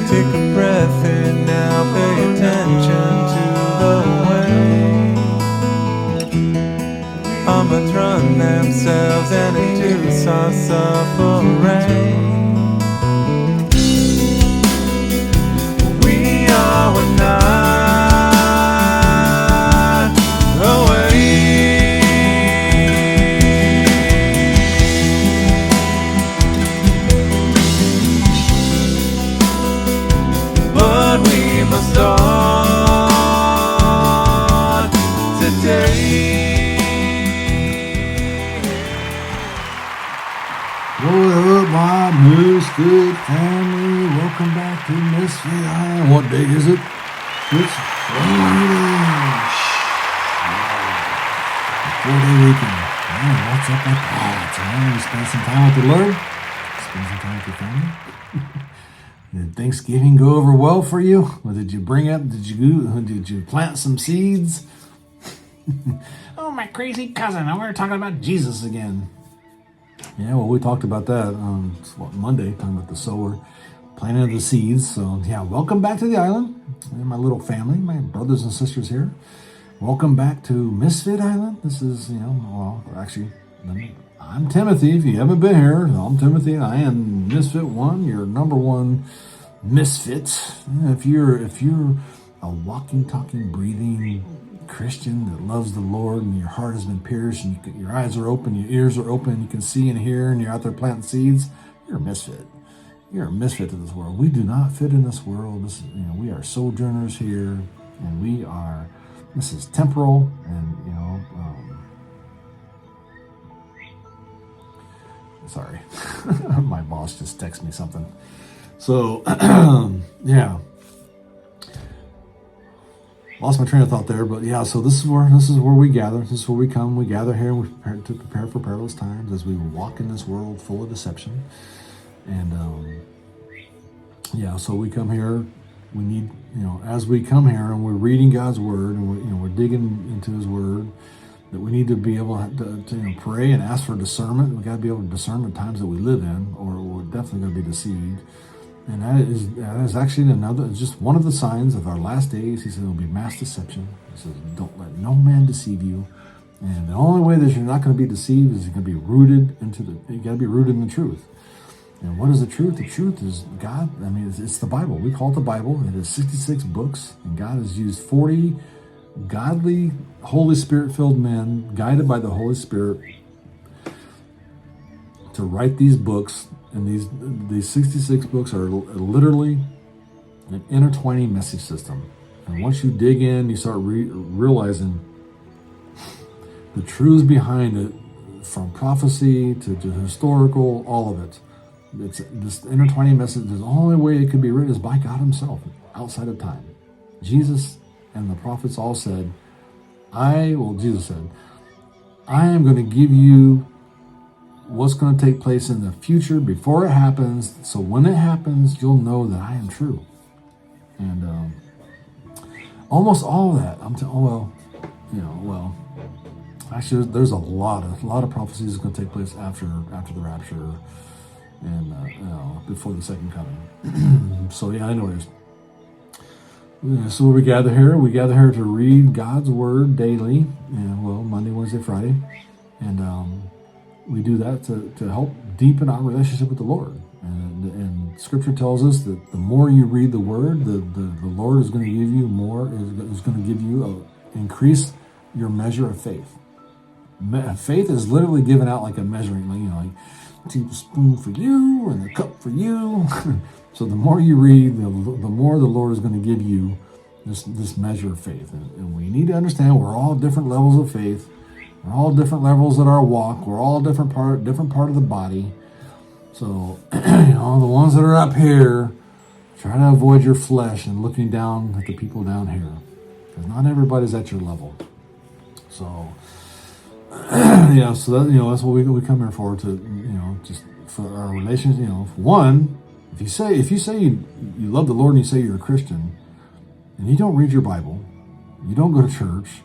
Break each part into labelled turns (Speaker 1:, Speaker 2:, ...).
Speaker 1: Take a breath in now, pay attention to the way Almonds run themselves and induce our suffering. We are one night away. But we must start today.
Speaker 2: What up, my Misfit family? Welcome back to Misfit Island. What day is it? It's Friday. 4-day weekend. Man, what's up with that? You spend some time with the Lord? Spend some time with your family? Did Thanksgiving go over well for you? Or did you did you plant some seeds? Oh, my crazy cousin. We're talking about Jesus again. Yeah, well, we talked about that on Monday, talking about the sower, planting of the seeds. So, yeah, welcome back to the island. And my little family, my brothers and sisters here. Welcome back to Misfit Island. This is, actually, I'm Timothy. If you haven't been here, I'm Timothy. I am Misfit One, your number one misfit. If you're a walking, talking, breathing Christian that loves the Lord and your heart has been pierced and your eyes are open, your ears are open, you can see and hear, and you're out there planting seeds, you're a misfit. You're a misfit to this world. We do not fit in this world. We are sojourners here, and this is temporal, and sorry, my boss just texted me something. So, yeah. Lost my train of thought there, but yeah. So this is where we gather. This is where we come. We gather here and we prepare for perilous times as we walk in this world full of deception. And so we come here. We need, as we come here and we're reading God's word and we're digging into His word, that we need to be able to pray and ask for discernment. We got to be able to discern the times that we live in, or we're definitely going to be deceived. And that is actually just one of the signs of our last days. He said there will be mass deception. He says, don't let no man deceive you. And the only way that you're not going to be deceived is you're going to be rooted you got to be rooted in the truth. And what is the truth? The truth is God. I mean, it's the Bible. We call it the Bible. It is 66 books, and God has used 40 godly, Holy Spirit-filled men, guided by the Holy Spirit, to write these books. And these 66 books are literally an intertwining message system. And once you dig in, you start realizing the truths behind it, from prophecy to historical, all of it. It's this intertwining message. The only way it could be written is by God Himself, outside of time. Jesus and the prophets all said, Jesus said, I am going to give you what's going to take place in the future before it happens, so when it happens, you'll know that I am true. And almost all of that, actually, there's a lot of prophecies that's going to take place after the rapture and before the second coming. So yeah, anyways, so we gather here. We gather here to read God's word daily, Monday, Wednesday, Friday, and we do that to help deepen our relationship with the Lord. And Scripture tells us that the more you read the Word, the Lord is going to give you more. Is going to give you increase your measure of faith. Faith is literally given out like a measuring, like a teaspoon for you and a cup for you. So the more you read, the more the Lord is going to give you this measure of faith. And we need to understand we're all different levels of faith. We're all different levels in our walk. We're all different part of the body. So, the ones that are up here, try to avoid your flesh and looking down at the people down here, because not everybody's at your level. So, so that that's what we come here for, to just for our relations. One, if you say you love the Lord and you say you're a Christian, and you don't read your Bible, you don't go to church,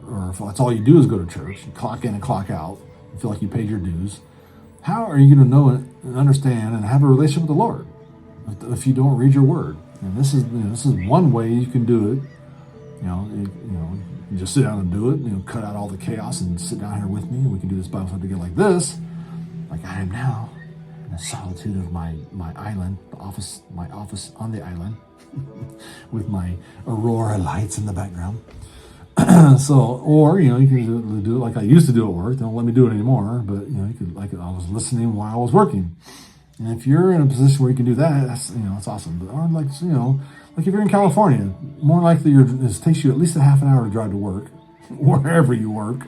Speaker 2: or if that's all you do is go to church, you clock in and clock out, you feel like you paid your dues, how are you going to know and understand and have a relationship with the Lord if you don't read your word. And this is one way you can do it. You just sit down and do it. Cut out all the chaos and sit down here with me. We can do this Bible study together like this, like I am now, in the solitude of my island, my office on the island, with my aurora lights in the background. Or you can do it like I used to do at work. They don't let me do it anymore. But you could, like, I was listening while I was working. And if you're in a position where you can do that, that's awesome. But or like if you're in California, more likely it takes you at least a half an hour to drive to work, wherever you work.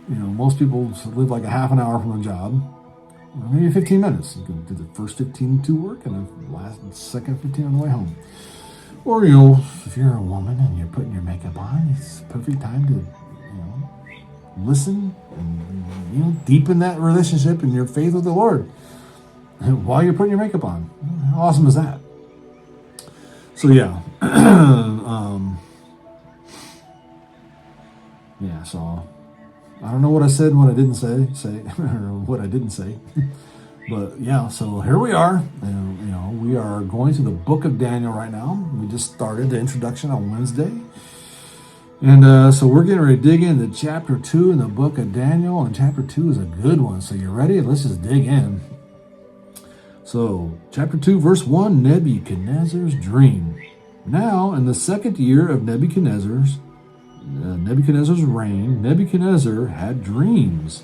Speaker 2: Most people live like a half an hour from a job, or maybe 15 minutes. You can do the first 15 to work and the second 15 on the way home. Or if you're a woman and you're putting your makeup on, it's a perfect time to listen and deepen that relationship and your faith with the Lord while you're putting your makeup on. How awesome is that? So yeah, so I don't know what I said and what I didn't say, or what I didn't say, but yeah. So here we are, and we are going to the book of Daniel right now. We just started the introduction on Wednesday, and so we're getting ready to dig into chapter 2 in the book of Daniel, and chapter 2 is a good one. So you ready? Let's just dig in. So, chapter 2, verse 1, Nebuchadnezzar's dream. Now, in the second year of Nebuchadnezzar's reign, Nebuchadnezzar had dreams,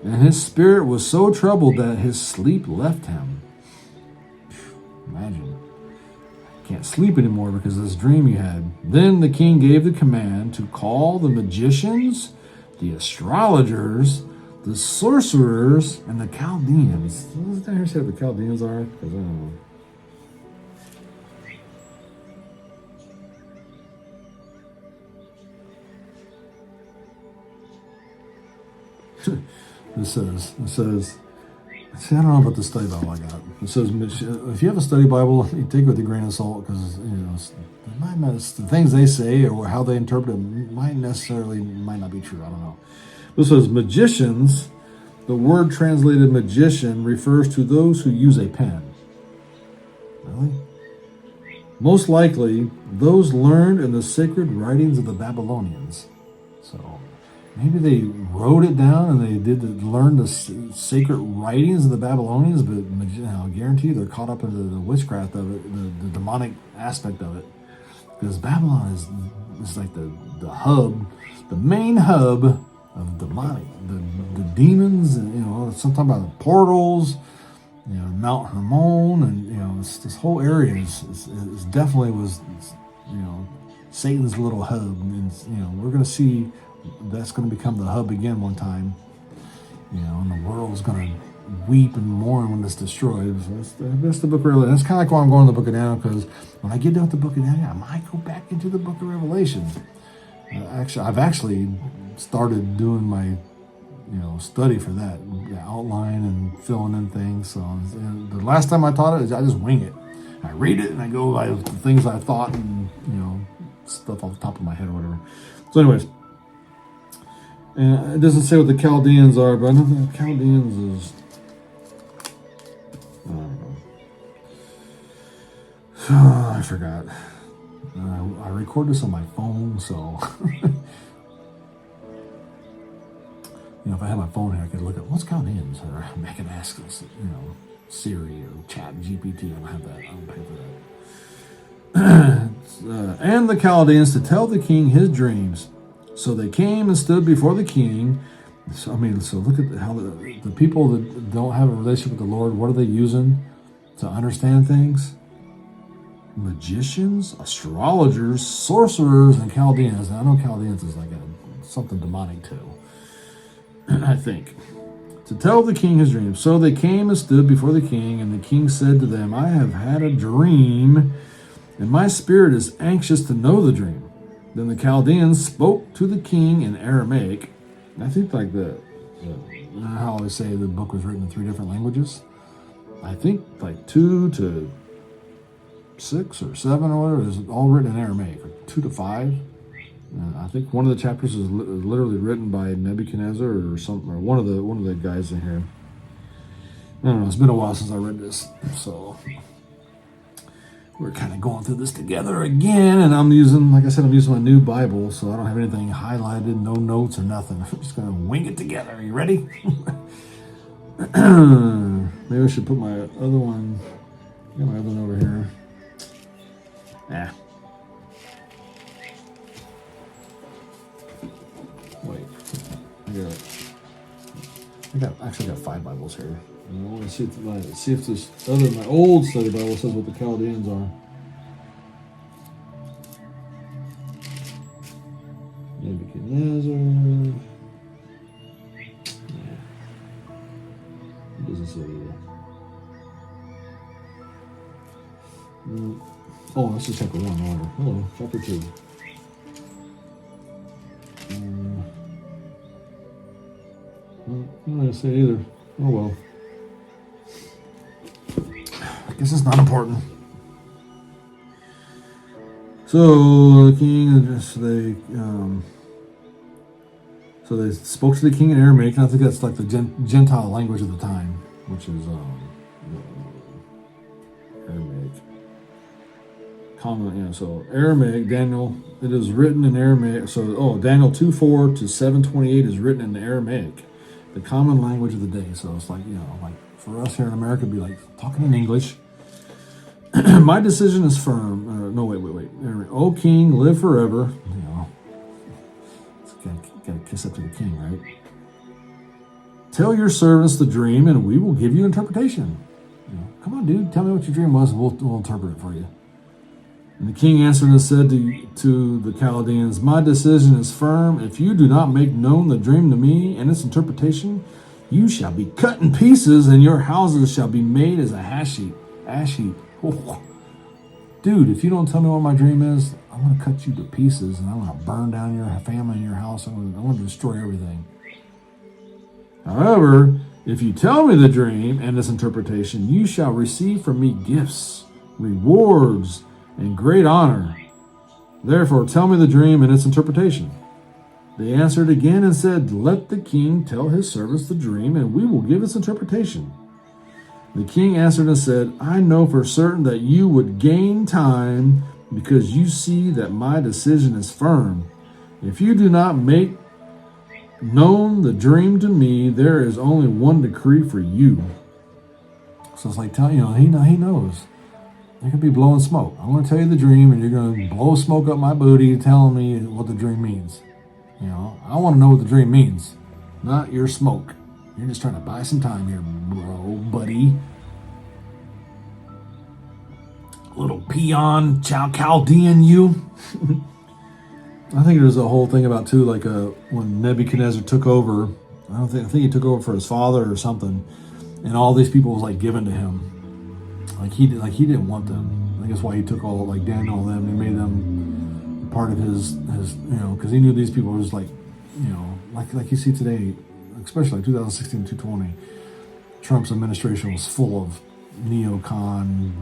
Speaker 2: and his spirit was so troubled that his sleep left him. Imagine. Can't sleep anymore because of this dream he had. Then the king gave the command to call the magicians, the astrologers, the sorcerers, and the Chaldeans. Let's down here say what the Chaldeans are, because I don't know. It says, see, I don't know about the study Bible I got. It says, if you have a study Bible, you take it with a grain of salt, because the things they say or how they interpret it might not be true. I don't know. This says magicians. The word translated magician refers to those who use a pen. Really? Most likely, those learned in the sacred writings of the Babylonians. So maybe they wrote it down and they learn the sacred writings of the Babylonians, but I guarantee you they're caught up into the witchcraft of it, the demonic aspect of it. Because Babylon is like the hub, the main hub of demonic, the demons, and sometimes about the portals, Mount Hermon, and this whole area is definitely was Satan's little hub, and we're going to see that's going to become the hub again one time, and the world's going to weep and mourn when it's destroyed. So that's the book of Revelation. That's kind of like why I'm going to the book of Daniel, because when I get done with the book of Daniel, I might go back into the book of Revelation. I've actually started doing my study for that, the outline and filling in things. So the last time I taught it, I just wing it. I read it and I go by the things I thought and stuff off the top of my head or whatever. So anyways, it doesn't say what the Chaldeans are, but I know the Chaldeans is, I don't know. I forgot. I record this on my phone, so if I had my phone here, I could look at what's Chaldeans, or I can ask this, Siri or Chat GPT. I don't have that. I don't pay for that. And the Chaldeans to tell the king his dreams. So they came and stood before the king. So look at how the people that don't have a relationship with the Lord, what are they using to understand things? Magicians, astrologers, sorcerers, and Chaldeans. Now, I know Chaldeans is like something demonic too, I think. To tell the king his dream. So they came and stood before the king, and the king said to them, I have had a dream, and my spirit is anxious to know the dream. Then the Chaldeans spoke to the king in Aramaic. I think like how I say the book was written in 3 different languages. I think like 2 to 6 or 7 or whatever is all written in Aramaic, or 2 to 5. I think one of the chapters is literally written by Nebuchadnezzar or something, or one of the guys in here. I don't know, it's been a while since I read this, so we're kind of going through this together again, and I'm using, like I said, I'm using my new Bible, so I don't have anything highlighted, no notes or nothing. I'm just going to wing it together. Are you ready? Maybe I should put my other one, get my other one over here. Wait, I actually got 5 Bibles here. I want to see if this other, my old study Bible says what the Chaldeans are. Nebuchadnezzar. It doesn't say either. Oh, this is chapter 1. Hello, chapter 2. I'm not going to say either. Oh well. I guess it's not important. So the king, so they spoke to the king in Aramaic, and I think that's like the Gentile language of the time, which is Aramaic. Common, so Aramaic, Daniel, it is written in Aramaic. So, Daniel 2:4 to 7:28 is written in Aramaic, the common language of the day. So it's like, like for us here in America, it'd be like talking in English. My decision is firm. No, wait. O king, live forever. Gotta kiss up to the king, right? Tell your servants the dream, and we will give you interpretation. Come on, dude, tell me what your dream was, and we'll interpret it for you. And the king answered and said to the Chaldeans, my decision is firm. If you do not make known the dream to me and its interpretation, you shall be cut in pieces, and your houses shall be made as a ash heap. Oh. Dude, if you don't tell me what my dream is, I'm going to cut you to pieces, and I'm going to burn down your family and your house. I'm going to destroy everything. However, if you tell me the dream and its interpretation, you shall receive from me gifts, rewards, and great honor. Therefore, tell me the dream and its interpretation. They answered again and said, let the king tell his servants the dream, and we will give its interpretation. The king answered and said, I know for certain that you would gain time, because you see that my decision is firm. If you do not make known the dream to me, there is only one decree for you. So it's like, he knows. They could be blowing smoke. I'm going to tell you the dream, and you're going to blow smoke up my booty telling me what the dream means. I want to know what the dream means, not your smoke. You're just trying to buy some time here, buddy. Little peon, Chaldean you. I think there's a whole thing about too, like when Nebuchadnezzar took over. I think he took over for his father or something, and all these people was like given to him. Like he didn't want them. I think that's why he took all like Daniel and them. He made them part of his because he knew these people was like like you see today, especially like 2016, 2020. Trump's administration was full of neocon,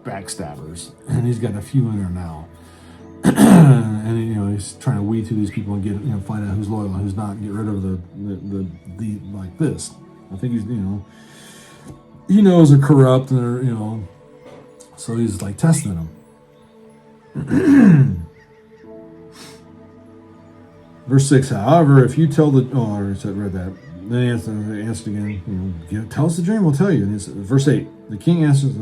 Speaker 2: backstabbers, and he's got a few in there now. And he's trying to weed through these people and get find out who's loyal and who's not, and get rid of the like this. I think he's he knows they're corrupt, and they're so he's like testing them. Verse 6. However, if you tell the I already read that. Then he answered again. Tell us the dream, we'll tell you. And verse 8. The king answered.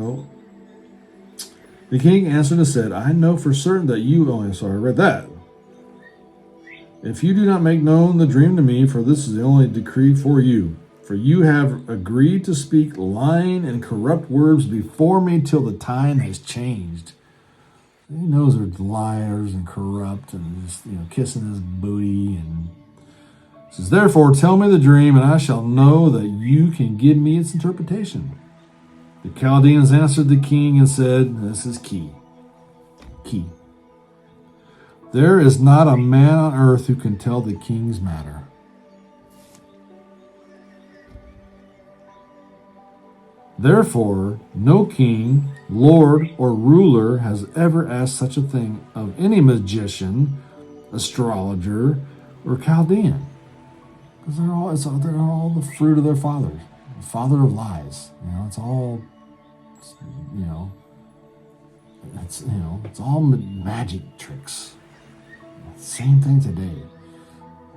Speaker 2: The king answered and said, I know for certain that you... I read that. If you do not make known the dream to me, for this is the only decree for you. For you have agreed to speak lying and corrupt words before me till the time has changed. He knows they're liars and corrupt and just, kissing his booty. And says, therefore, tell me the dream, and I shall know that you can give me its interpretation. The Chaldeans answered the king and said, this is key. There is not a man on earth who can tell the king's matter. Therefore, no king, lord, or ruler has ever asked such a thing of any magician, astrologer, or Chaldean. Because they're all the fruit of their fathers. father of lies. It's all, you know, it's all magic tricks. Same thing today.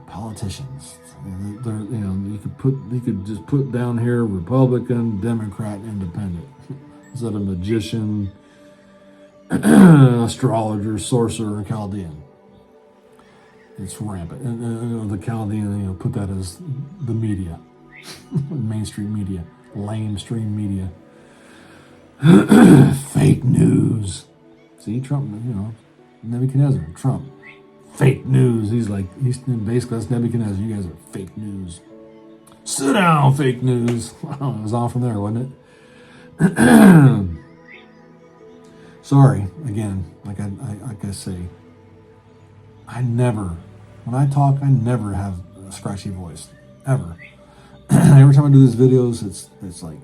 Speaker 2: Politicians, you could just put down here Republican, Democrat, Independent. Is that a magician, astrologer, sorcerer, and Chaldean? It's rampant. And the Chaldean, put that as the media, mainstream media, lamestream media, fake news. See, Trump, Nebuchadnezzar, Trump. Fake news. He's basically, that's Nebuchadnezzar. You guys are fake news. Sit down, fake news. Wow, it was on from there, wasn't it? Sorry, again, like I say, when I talk, I never have a scratchy voice, ever. Every time I do these videos, it's like,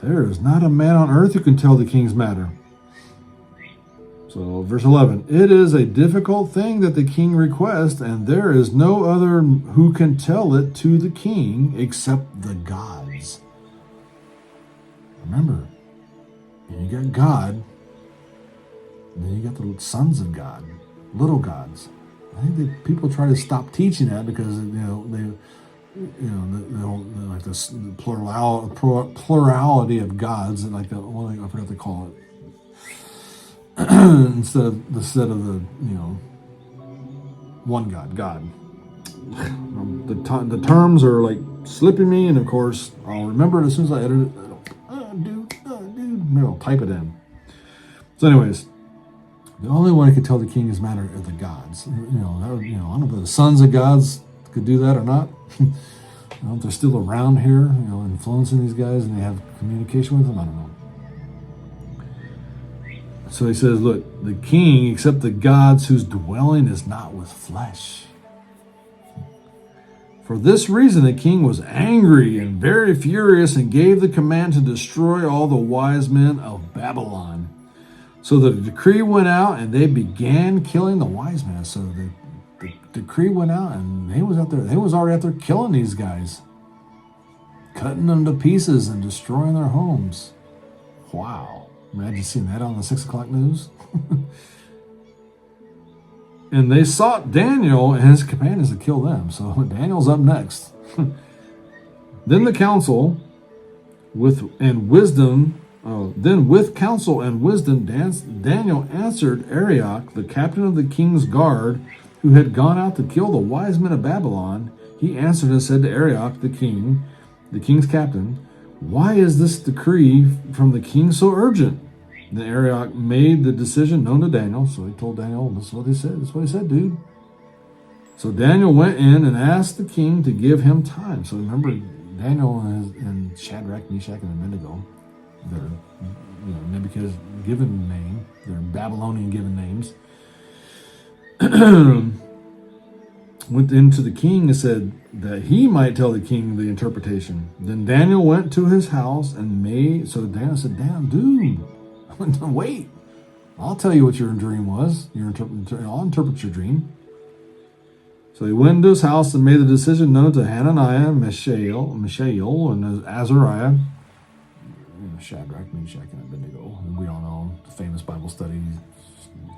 Speaker 2: there is not a man on earth who can tell the king's matter. So, verse 11, it is a difficult thing that the king requests, and there is no other who can tell it to the king except the gods. Remember, you got God, and then you got the sons of God, little gods. I think that people try to stop teaching that because they like the plurality of gods, and like I forgot what they call it. instead of the one God. The terms are like slipping me, and of course I'll remember it as soon as I edit it. Dude, maybe I'll type it in. So, anyways, the only one who could tell the king his matter are the gods. I don't know if the sons of gods could do that or not. I don't know if they're still around here, influencing these guys, and they have communication with them. I don't know. So he says, look, the king, except the gods whose dwelling is not with flesh. For this reason, the king was angry and very furious and gave the command to destroy all the wise men of Babylon. So the decree went out, and they began killing the wise men. So the decree went out, and they was already out there killing these guys, cutting them to pieces and destroying their homes. Wow. Imagine seeing that on the 6 o'clock news. And they sought Daniel and his companions to kill them. So Daniel's up next. Then the council, with counsel and wisdom, Daniel answered Arioch, the captain of the king's guard, who had gone out to kill the wise men of Babylon. He answered and said to Arioch, the king's captain, why is this decree from the king so urgent? Then Arioch made the decision known to Daniel. So he told Daniel, this is what he said. That's what he said, dude. So Daniel went in and asked the king to give him time. So remember, Daniel and Shadrach, Meshach, and Abednego, their Nebuchadnezzar's given name, their Babylonian given names, went into the king and said that he might tell the king the interpretation. Then Daniel went to his house and so Daniel said, damn, dude, wait, I'll tell you what your dream was. I'll interpret your dream. So he went into his house and made the decision known to Hananiah, Mishael, and Azariah, Shadrach, Meshach, and Abednego. And we all know the famous Bible study,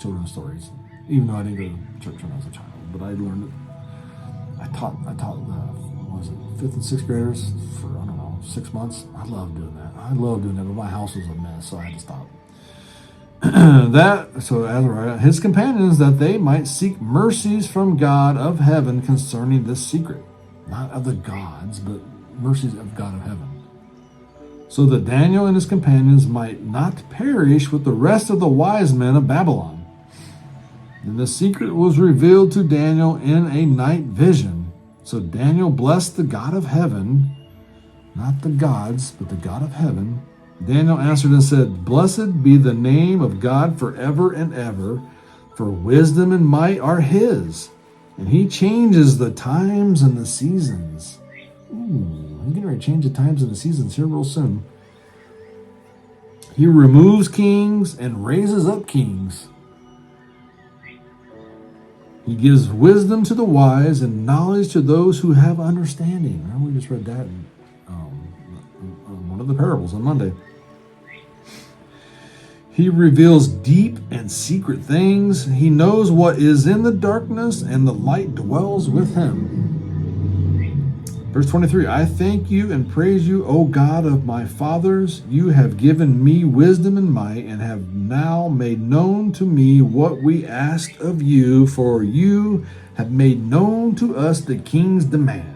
Speaker 2: children's stories. Even though I didn't go to church when I was a child, but I learned it. I taught what was it, 5th and 6th graders for 6 months. I love doing that. But my house was a mess, so I had to stop. So Azariah, his companions, that they might seek mercies from God of heaven concerning this secret, not of the gods, but mercies of God of heaven, so that Daniel and his companions might not perish with the rest of the wise men of Babylon. And the secret was revealed to Daniel in a night vision. So Daniel blessed the God of heaven, not the gods, but the God of heaven. Daniel answered and said, blessed be the name of God forever and ever, for wisdom and might are his, and he changes the times and the seasons. Ooh, I'm getting ready to change the times and the seasons here real soon. He removes kings and raises up kings. He gives wisdom to the wise and knowledge to those who have understanding. Remember, we just read that in one of the parables on Monday. He reveals deep and secret things. He knows what is in the darkness, and the light dwells with him. Verse 23, I thank you and praise you, O God of my fathers. You have given me wisdom and might, and have now made known to me what we asked of you, for you have made known to us the king's demand.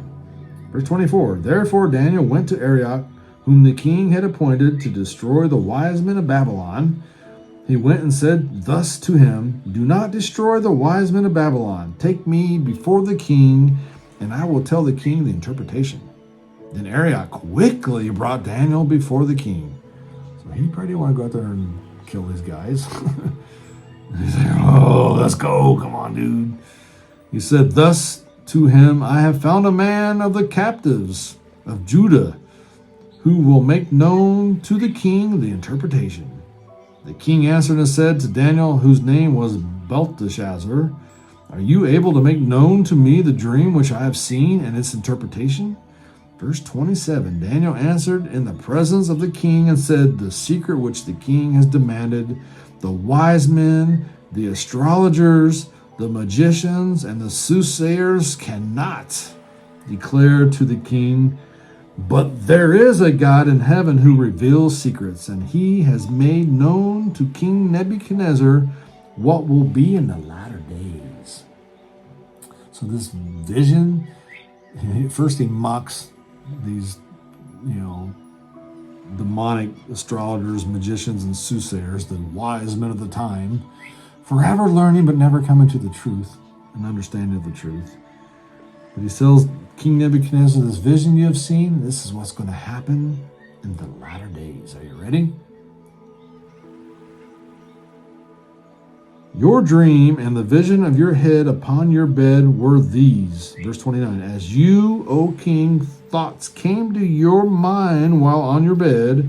Speaker 2: Verse 24, therefore Daniel went to Arioch, whom the king had appointed to destroy the wise men of Babylon. He went and said thus to him, do not destroy the wise men of Babylon. Take me before the king, and I will tell the king the interpretation. Then Arioch quickly brought Daniel before the king. So he probably didn't want to go out there and kill these guys. He's like, oh, let's go. Come on, dude. He said thus to him, I have found a man of the captives of Judah who will make known to the king the interpretation. The king answered and said to Daniel, whose name was Belteshazzar, are you able to make known to me the dream which I have seen and its interpretation? Verse 27, Daniel answered in the presence of the king and said, the secret which the king has demanded, the wise men, the astrologers, the magicians, and the soothsayers cannot declare to the king, but there is a God in heaven who reveals secrets, and he has made known to King Nebuchadnezzar what will be in the latter days. So this vision, first he mocks these, demonic astrologers, magicians, and soothsayers, the wise men of the time, forever learning but never coming to the truth and understanding of the truth. But he tells King Nebuchadnezzar, this vision you have seen, this is what's going to happen in the latter days. Are you ready? Your dream and the vision of your head upon your bed were these. Verse 29, as you, O king, thoughts came to your mind while on your bed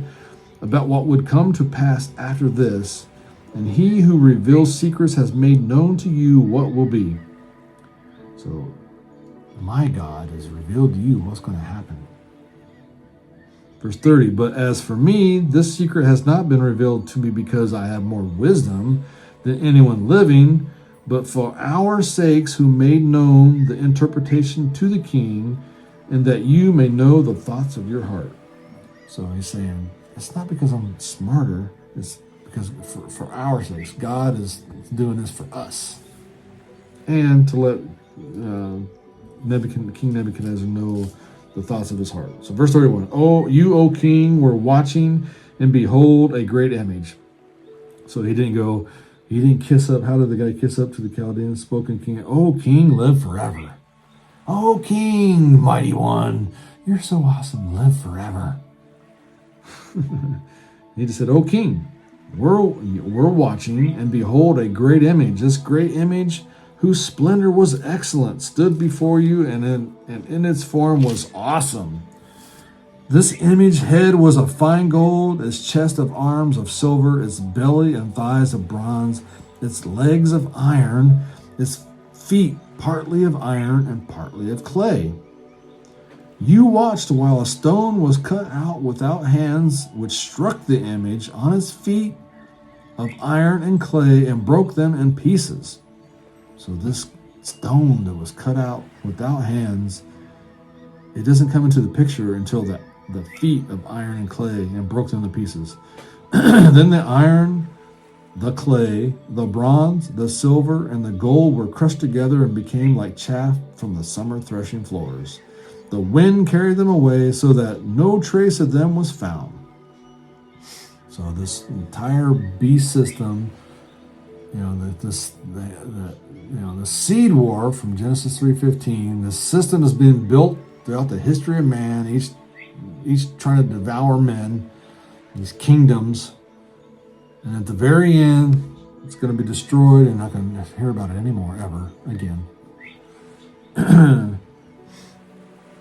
Speaker 2: about what would come to pass after this, and he who reveals secrets has made known to you what will be. So, my God has revealed to you what's going to happen. Verse 30, but as for me, this secret has not been revealed to me because I have more wisdom than anyone living, but for our sakes who made known the interpretation to the king, and that you may know the thoughts of your heart. So he's saying, it's not because I'm smarter, it's because for our sakes. God is doing this for us. And to let King Nebuchadnezzar know the thoughts of his heart. So verse 31, oh, you, O king, were watching, and behold, a great image. So he didn't kiss up. How did the guy kiss up to the Chaldean spoken king? Oh, king, live forever. Oh, king, mighty one, you're so awesome, live forever. He just said, oh, king, we're watching, and behold, a great image. This great image, whose splendor was excellent, stood before you, and in its form was awesome. This image head was of fine gold, its chest of arms of silver, its belly and thighs of bronze, its legs of iron, its feet partly of iron and partly of clay. You watched while a stone was cut out without hands, which struck the image on its feet of iron and clay and broke them in pieces. So this stone that was cut out without hands, it doesn't come into the picture until the feet of iron and clay and broke them to pieces. Then the iron, the clay, the bronze, the silver, and the gold were crushed together and became like chaff from the summer threshing floors. The wind carried them away so that no trace of them was found. So this entire beast system, the seed war from Genesis 3:15, the system has been built throughout the history of man, each trying to devour men, these kingdoms, and at the very end, it's going to be destroyed and not going to hear about it anymore, ever again.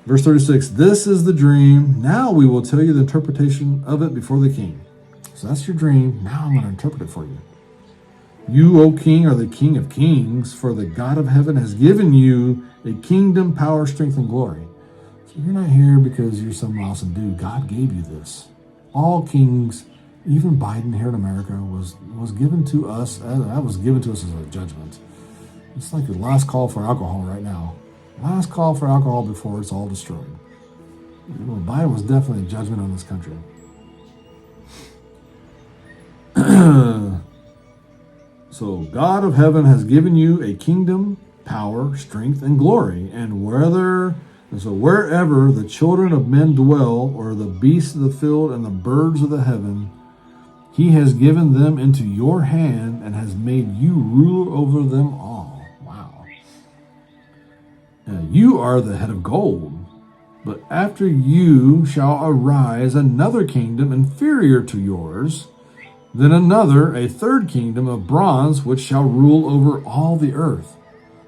Speaker 2: Verse 36, this is the dream. Now we will tell you the interpretation of it before the king. So that's your dream. Now I'm going to interpret it for you. You, O king, are the king of kings, for the God of heaven has given you a kingdom, power, strength, and glory. So you're not here because you're some awesome dude. God gave you this. All kings, even Biden here in America, was given to us. That was given to us as a judgment. It's like the last call for alcohol right now. Last call for alcohol before it's all destroyed. Biden was definitely a judgment on this country. So God of heaven has given you a kingdom, power, strength, and glory. And wherever the children of men dwell, or the beasts of the field and the birds of the heaven, he has given them into your hand and has made you ruler over them all. Wow. You are the head of gold. But after you shall arise another kingdom inferior to yours, then another, a third kingdom of bronze, which shall rule over all the earth.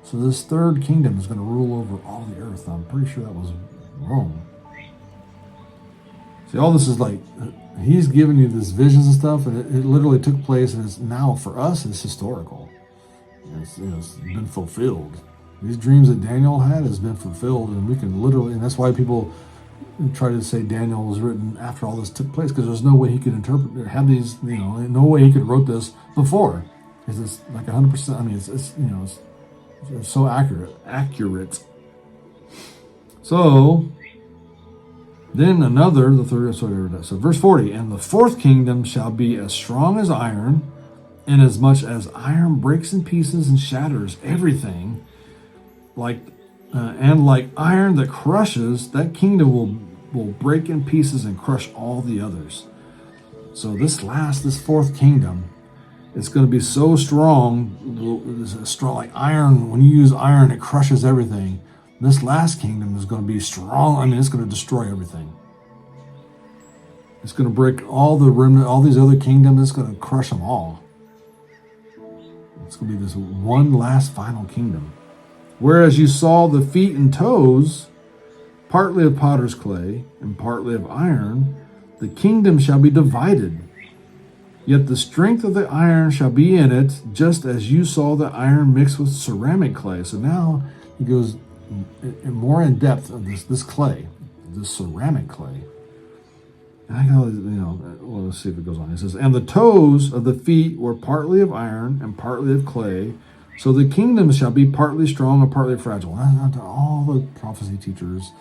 Speaker 2: So this third kingdom is going to rule over all the earth. I'm pretty sure that was Rome. See, all this is like, he's giving you these visions and stuff, and it literally took place, and it's now, for us, it's historical. It's been fulfilled. These dreams that Daniel had has been fulfilled, and we can literally, and that's why people try to say Daniel was written after all this took place, because there's no way he could interpret, have these, no way he could have wrote this before. Because it's like 100%. I mean, it's so accurate. So then another, the third. So verse 40, and the fourth kingdom shall be as strong as iron, inasmuch as iron breaks in pieces and shatters everything, like iron that crushes, that kingdom will break in pieces and crush all the others. So this fourth kingdom, it's going to be so strong, like iron. When you use iron, it crushes everything. This last kingdom is going to be strong. I mean, it's going to destroy everything. It's going to break all the remnant, all these other kingdoms. It's going to crush them all. It's going to be this one last final kingdom. Whereas you saw the feet and toes, partly of potter's clay and partly of iron, the kingdom shall be divided. Yet the strength of the iron shall be in it, just as you saw the iron mixed with ceramic clay. So now he goes more in depth of this clay, this ceramic clay. And I go, well, let's see if it goes on. It says, and the toes of the feet were partly of iron and partly of clay. So the kingdom shall be partly strong and partly fragile. And all the prophecy teachers,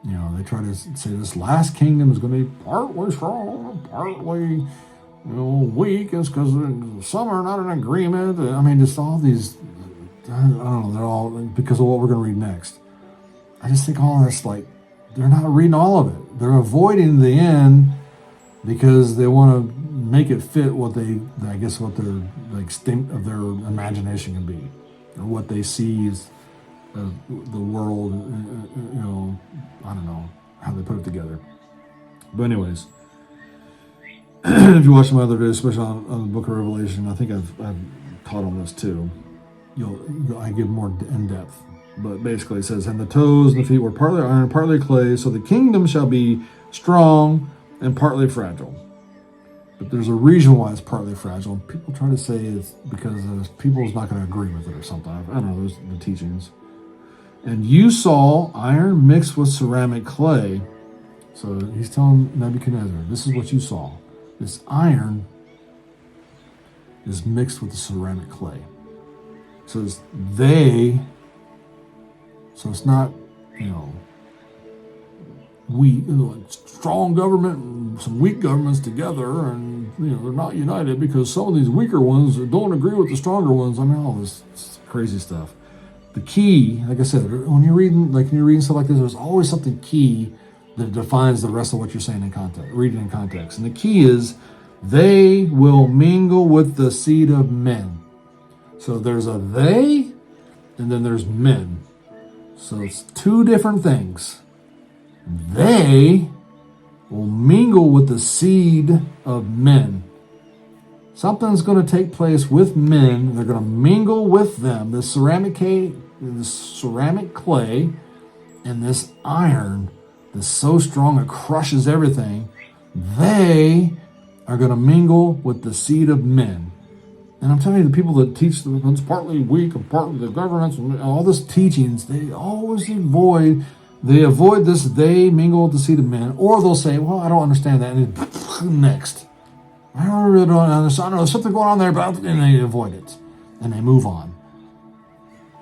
Speaker 2: they try to say this last kingdom is going to be partly strong and partly, weak. It's because some are not in agreement. I mean, just all these, I don't know, they're all because of what we're going to read next. I just think all this, like, they're not reading all of it. They're avoiding the end because they want to make it fit what their extent of their imagination can be, or what they see as the world. I don't know how they put it together. But anyways, if you watch my other videos, especially on the Book of Revelation, I think I've taught on this too. I give more in depth. But basically, it says, and the toes and the feet were partly iron, partly clay. So the kingdom shall be strong and partly fragile. But there's a reason why it's partly fragile. People try to say it's because people's not going to agree with it or something. I don't know, those are the teachings. And you saw iron mixed with ceramic clay. So he's telling Nebuchadnezzar, this is what you saw. This iron is mixed with the ceramic clay. So it's it's not, we strong government and some weak governments together, and they're not united because some of these weaker ones don't agree with the stronger ones. I mean, all this crazy stuff. The key, like I said, when you're reading stuff like this, there's always something key that defines the rest of what you're saying in context, reading in context. And the key is they will mingle with the seed of men. So there's a they, and then there's men. So it's two different things. They will mingle with the seed of men. Something's going to take place with men. They're going to mingle with them. This ceramic clay and this iron that's so strong it crushes everything. They are going to mingle with the seed of men. And I'm telling you, the people that teach that it's partly weak and partly the governments and all this teachings, they always avoid. They avoid this. They mingle with the seed of men, or they'll say, "Well, I don't understand that." And then, next, I really don't understand. I know there's something going on there, but and they avoid it and they move on.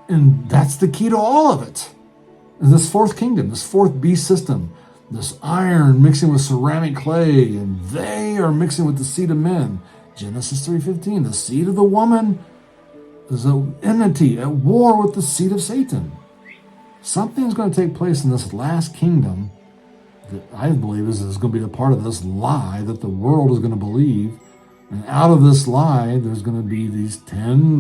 Speaker 2: And that's the key to all of it. This fourth kingdom, this fourth beast system, this iron mixing with ceramic clay, and they are mixing with the seed of men. Genesis 3:15, the seed of the woman is an enmity, at war with the seed of Satan. Something's going to take place in this last kingdom that I believe is going to be a part of this lie that the world is going to believe. And out of this lie, there's going to be these 10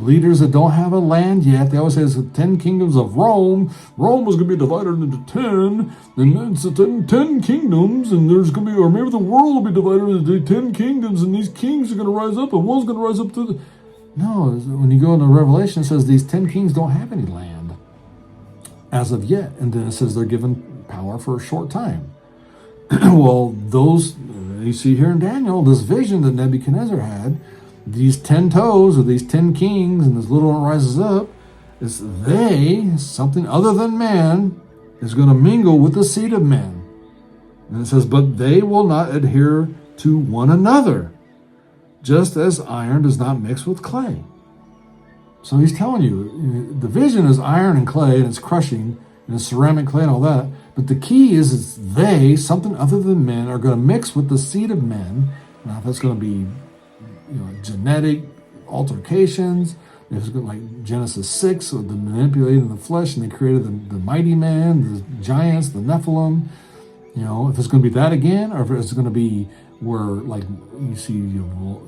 Speaker 2: leaders that don't have a land yet. They always say it's the 10 kingdoms of Rome. Rome was going to be divided into 10, and it's the 10 kingdoms, and there's going to be, or maybe the world will be divided into 10 kingdoms, and these kings are going to rise up, and one's going to rise up to the... No, when you go into Revelation, it says these 10 kings don't have any land as of yet, and then it says they're given power for a short time. Well, those, you see here in Daniel, this vision that Nebuchadnezzar had, these 10 toes or these 10 kings and this little one rises up, is they, something other than man, is going to mingle with the seed of men. And it says, but they will not adhere to one another, just as iron does not mix with clay. So he's telling you, the vision is iron and clay, and it's crushing, and it's ceramic clay and all that. But the key is it's they, something other than men, are going to mix with the seed of men. Now, if that's going to be genetic altercations, if it's going like Genesis 6, so the manipulating the flesh, and they created the mighty man, the giants, the Nephilim. If it's going to be that again, or if it's going to be where, like, you see Yuval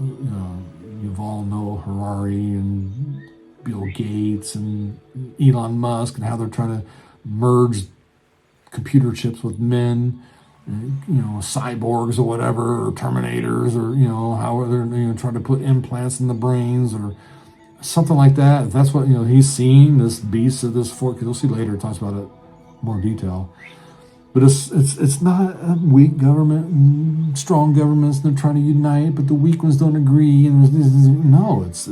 Speaker 2: Noah Harari and Bill Gates and Elon Musk, and how they're trying to merge computer chips with men, cyborgs or whatever, or Terminators, or how they're trying to put implants in the brains or something like that. If that's what he's seeing, this beast of this fork. You'll see later. It talks about it more detail. But it's not a weak government and strong governments. They're trying to unite, but the weak ones don't agree. And no, it's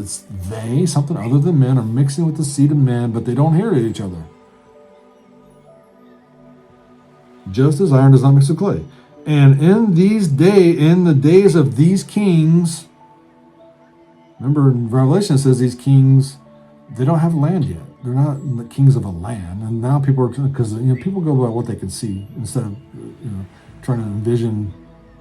Speaker 2: they, something other than men, are mixing with the seed of men, but they don't hear each other. Just as iron does not mix with clay. And in the days of these kings, remember in Revelation it says these kings, they don't have land yet. They're not the kings of a land. And now people are, because people go by what they can see instead of trying to envision,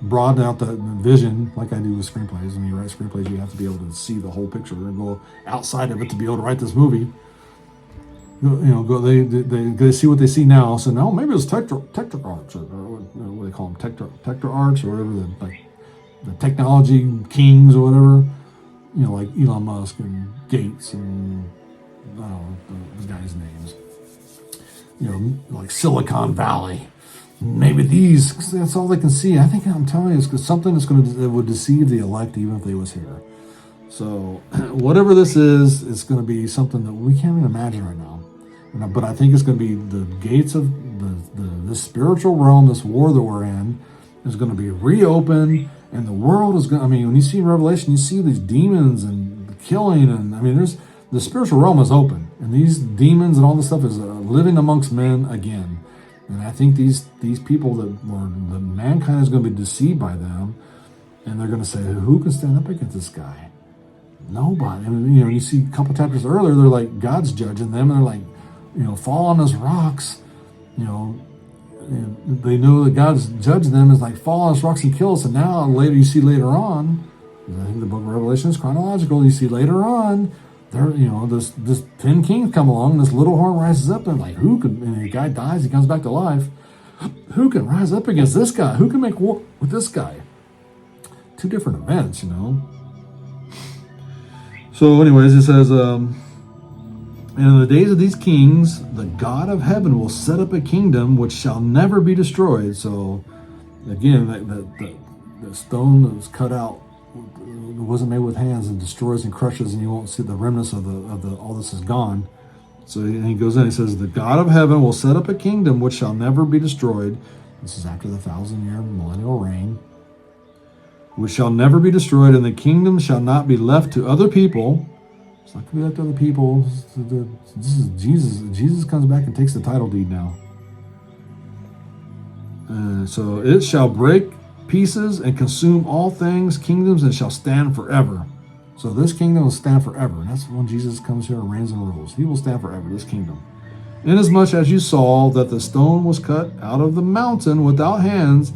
Speaker 2: broaden out the vision like I do with screenplays. When you write screenplays, you have to be able to see the whole picture and go outside of it to be able to write this movie. They see what they see now. So now maybe it's Tector arts, or what they call them, Tector arts, or whatever, the technology kings or whatever. Like Elon Musk and Gates and I don't know the guys' names. Like Silicon Valley. Maybe these, that's all they can see. I'm telling you, it's something that would deceive the elect even if they was here. So whatever this is, it's going to be something that we can't even imagine right now. But I think it's going to be the gates of this spiritual realm, this war that we're in, is going to be reopened, and the world is going. When you see Revelation, you see these demons and killing, and there's the spiritual realm is open, and these demons and all this stuff is living amongst men again. And I think these people the mankind is going to be deceived by them, and they're going to say, who can stand up against this guy? Nobody. You see a couple chapters earlier, they're like, God's judging them, and they're like, fall on us rocks. They know that God's judged them, is like, fall on us rocks and kill us. And now you see later on, I think the book of Revelation is chronological. You see later on, there, this 10 kings come along, this little horn rises up, and like, who could? And the guy dies, he comes back to life. Who can rise up against this guy? Who can make war with this guy? Two different events, So, anyways, it says, and in the days of these kings, the God of heaven will set up a kingdom which shall never be destroyed. So, again, the stone that was cut out, it wasn't made with hands, and destroys and crushes, and you won't see the remnants of the all this is gone. So he goes in, he says, the God of heaven will set up a kingdom which shall never be destroyed. This is after the 1,000-year millennial reign, which shall never be destroyed, and the kingdom shall not be left to other people. It's not going to be left to other people. This is Jesus. Jesus comes back and takes the title deed now. So it shall break pieces and consume all things, kingdoms, and shall stand forever. So this kingdom will stand forever. And that's when Jesus comes here and reigns and rules. He will stand forever, this kingdom. Inasmuch as you saw that the stone was cut out of the mountain without hands,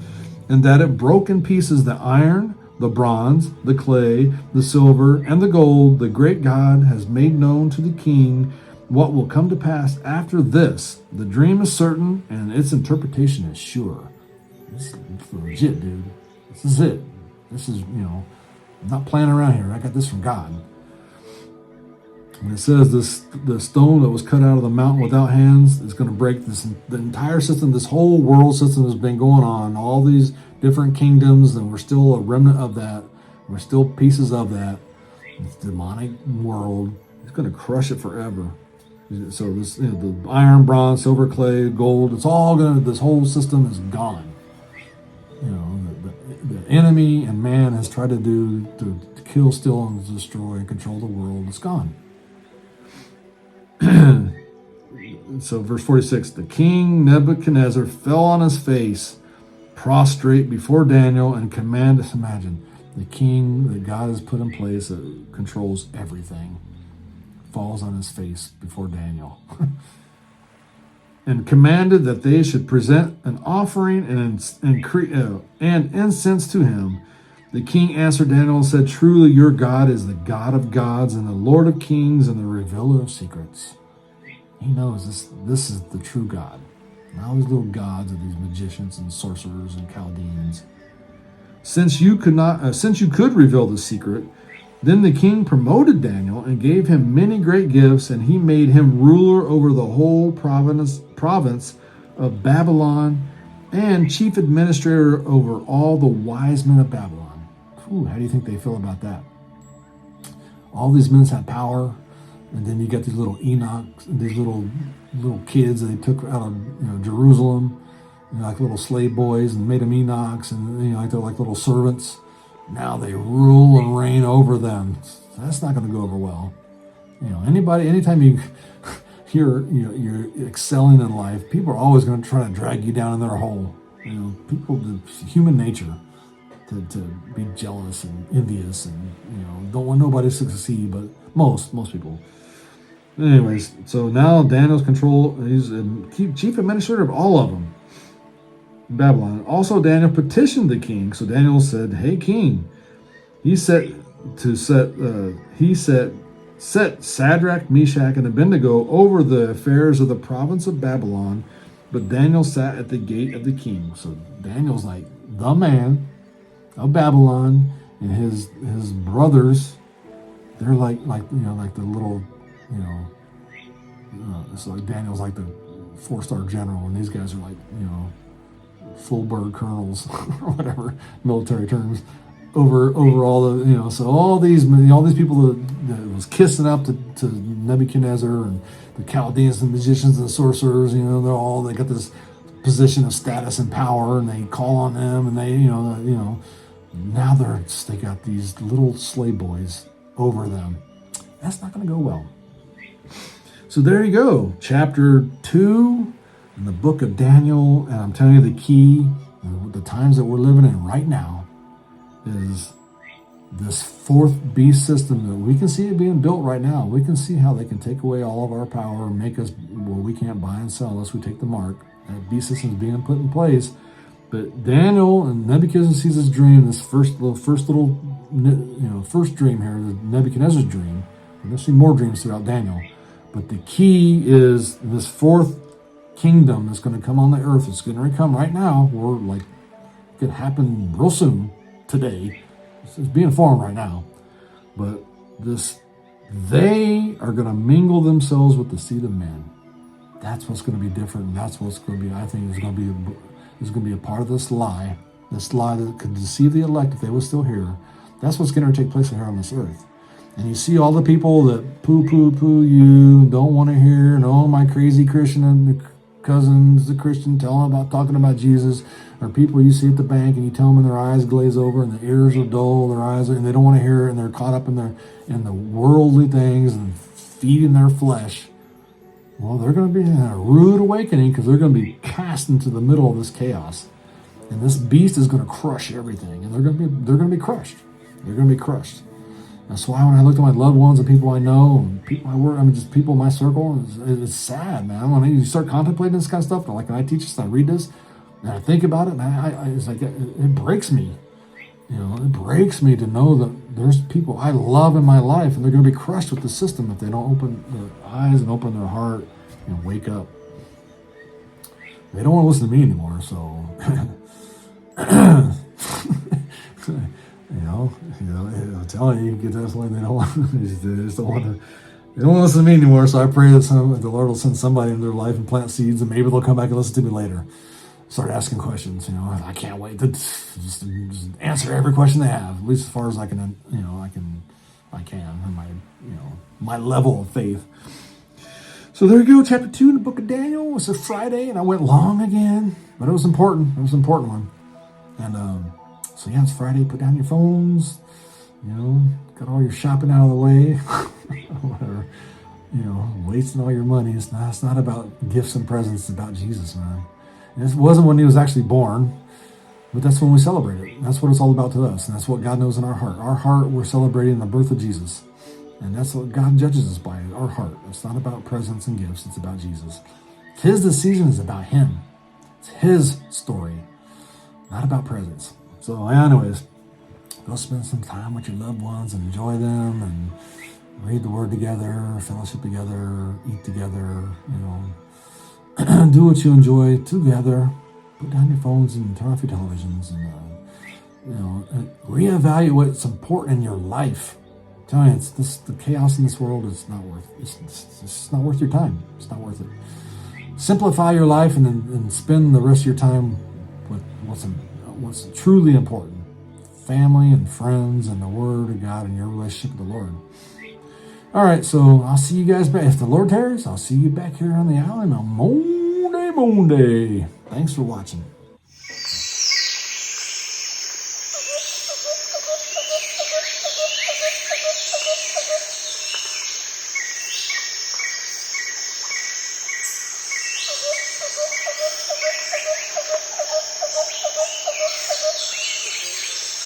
Speaker 2: and that it broke in pieces the iron, the bronze, the clay, the silver, and the gold, the great God has made known to the king what will come to pass after this. The dream is certain, and its interpretation is sure. This is legit, dude. This is it. This is, I'm not playing around here. I got this from God. And it says the stone that was cut out of the mountain without hands is going to break the entire system. This whole world system has been going on. All these different kingdoms, and we're still a remnant of that. We're still pieces of that. This demonic world. It's going to crush it forever. So this, the iron, bronze, silver, clay, gold, it's all going to, this whole system is gone. The enemy and man has tried to do to kill, steal, and destroy and control the world. It's gone. So verse 46, the king Nebuchadnezzar fell on his face, prostrate before Daniel, and commanded, imagine, the king that God has put in place that controls everything, falls on his face before Daniel. And commanded that they should present an offering and incense to him. The king answered Daniel and said, truly your God is the God of gods and the Lord of kings and the revealer of secrets. He knows this is the true God. Not all these little gods of these magicians and sorcerers and Chaldeans. Since you could reveal the secret, then the king promoted Daniel and gave him many great gifts, and he made him ruler over the whole province of Babylon and chief administrator over all the wise men of Babylon. Ooh, how do you think they feel about that? All these men have power, and then you got these little Enochs, these little kids that they took out of Jerusalem, like little slave boys, and made them Enochs, and like they're like little servants. Now they rule and reign over them. That's not going to go over well. Anytime you're excelling in life, people are always going to try to drag you down in their hole. People, it's human nature to be jealous and envious and don't want nobody to succeed, but most people. Anyways, so now Daniel's control. He's chief administrator of all of them. Babylon. Also, Daniel petitioned the king. So Daniel said, "Hey, king," set Shadrach, Meshach, and Abednego over the affairs of the province of Babylon. But Daniel sat at the gate of the king. So Daniel's like the man of Babylon, and his brothers. They're like the little it's like Daniel's like the 4-star general, and these guys are like full bird colonels or whatever military terms over all the so all these people that was kissing up to Nebuchadnezzar and the Chaldeans and magicians and sorcerers, they got this position of status and power, and they call on them, and they now they got these little slave boys over them. That's not going to go well. So there you go, chapter 2 in the book of Daniel, and I'm telling you the key, the times that we're living in right now, is this fourth beast system that we can see it being built right now. We can see how they can take away all of our power and make us where we can't buy and sell unless we take the mark. That beast system is being put in place. But Daniel and Nebuchadnezzar sees this dream, this first dream here, Nebuchadnezzar's dream. We're going to see more dreams throughout Daniel. But the key is this fourth kingdom that's going to come on the earth. It's going to come right now, or it could happen real soon, today. It's being formed right now. But they are going to mingle themselves with the seed of men. That's what's going to be different, and that's what's going to be, I think, is going to be a part of this lie that could deceive the elect if they were still here. That's what's going to take place here on this earth. And you see all the people that poo you and don't want to hear, and my crazy Christian and cousin's a Christian, tell them about talking about Jesus, or people you see at the bank and you tell them and their eyes glaze over and their ears are dull, and they don't want to hear it, and they're caught up in the worldly things and feeding their flesh. Well, they're going to be in a rude awakening because they're going to be cast into the middle of this chaos, and this beast is going to crush everything, and they're going to be crushed. They're going to be crushed. That's why when I look at my loved ones and people I know and people I work, just people in my circle, it's sad, man. When you start contemplating this kind of stuff, like when I teach this and I read this and I think about it, man, it's like it breaks me. It breaks me to know that there's people I love in my life and they're going to be crushed with the system if they don't open their eyes and open their heart and wake up. They don't want to listen to me anymore, so I'm telling you, get to this point, they don't want to listen to me anymore. So I pray that the Lord will send somebody in their life and plant seeds, and maybe they'll come back and listen to me later. Start asking questions. I can't wait to just answer every question they have, at least as far as I can. I can in my level of faith. So there you go, chapter 2 in the book of Daniel. It's a Friday, and I went long again, but it was important. It was an important one. And so yeah, it's Friday. Put down your phones. Got all your shopping out of the way. Whatever. Wasting all your money. It's not about gifts and presents. It's about Jesus, man. And this wasn't when he was actually born, but that's when we celebrate it. That's what it's all about to us, and that's what God knows in our heart. Our heart, we're celebrating the birth of Jesus, and that's what God judges us by, our heart. It's not about presents and gifts. It's about Jesus. His decision is about him. It's his story, not about presents. So anyways, go spend some time with your loved ones and enjoy them and read the word together, fellowship together, eat together, do what you enjoy together. Put down your phones and turn off your televisions and reevaluate what's important in your life. I'm telling you, the chaos in this world is not worth it's not worth your time. It's not worth it. Simplify your life and spend the rest of your time with what's truly important. Family and friends and the Word of God and your relationship with the Lord. All right, so I'll see you guys back. If the Lord tarries, I'll see you back here on the island on Monday. Thanks for watching.